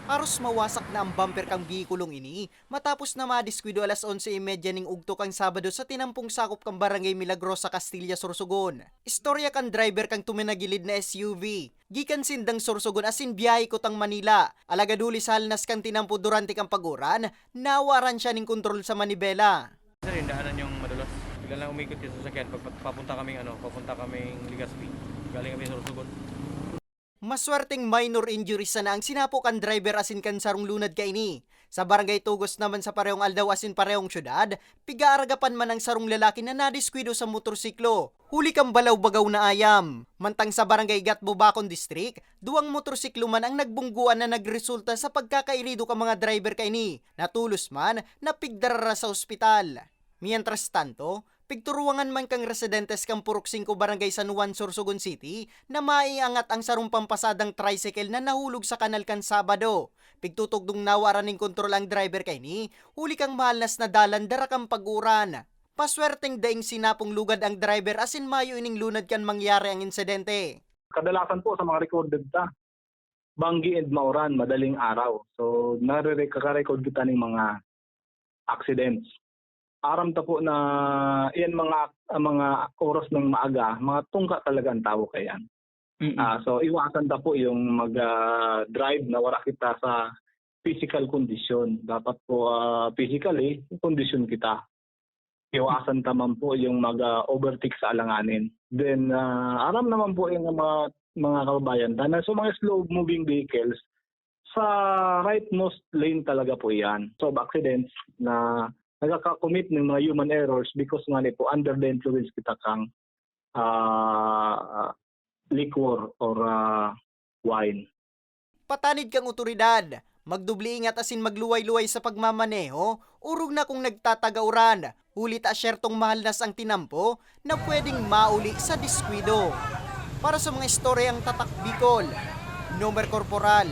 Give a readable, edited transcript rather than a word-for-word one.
Aros mawasak na ang bumper kang bihikulong ini matapos na madiskwido 11:30 ning ugto kang Sabado sa tinampong sakop kang Barangay Milagrosa, Castilla, Sorsogon. Istorya kang driver kang tuminagilid na SUV. Gikan sindang Sorsogon asin biyahe ko tang Manila. Alagaduli sa halnas kang tinampo durante kang paguran, nawaran siya ning kontrol sa manibela. Sir, yung daanan yung madulas. Bigla lang umikot yung sasakyan pag papunta kaming Legazpi. Galing kami sa Sorsogon. Maswerteng minor injuries na ang sinapok ang driver asin kan sarong lunad kaini. Sa barangay Tugos naman sa parehong aldaw asin parehong syudad, pigaaragapan man ang sarong lalaki na nadiskwido sa motorsiklo. Huli kang balaw-bagaw na ayam. Mantang sa barangay Gatbo, Bacon District, duwang motorsiklo man ang nagbungguan na nagresulta sa pagkakairido ka mga driver kaini. Natulos man, napigdarara sa ospital. Mientras tanto, pigturuangan man kang residentes kang Purok 5 Barangay San Juan, Sorsogon City na maiangat ang sarong pampasadang tricycle na nahulog sa kanal kan Sabado. Pigtutugdong nawaran ning kontrol ang driver kay ni, huli kang mahalnas na dalan dara kang paguran. Paswerteng daing sinapong lugad ang driver asin mayo ining lunad kan mangyari ang insidente. Kadalasan po sa mga recorded ta, Banggi and Mauran, madaling araw. So, nare-record kita ng mga accidents. Aram ta po na yan mga oras ng maaga, mga tungka talaga ang tao kayan. So iwasan ta po yung mag-drive na wala kita sa physical condition. Dapat po physically, condition kita. Iwasan ta man po yung mag-overtake sa alanganin. Then aram naman po yung mga kababayan na so mga slow moving vehicles sa rightmost lane talaga po yan. So accidents na nagkaka-commit ng mga human errors because nga po under the influence kita kang liquor or wine. Patanid kang otoridad, magdubli ingat asin magluway-luway sa pagmamaneho, urog na kung nagtatagauran, hulit asyertong mahalnas ang tinampo na pwedeng mauli sa diskwido. Para sa mga istoryang tatak Bicol, Nomer Corporal,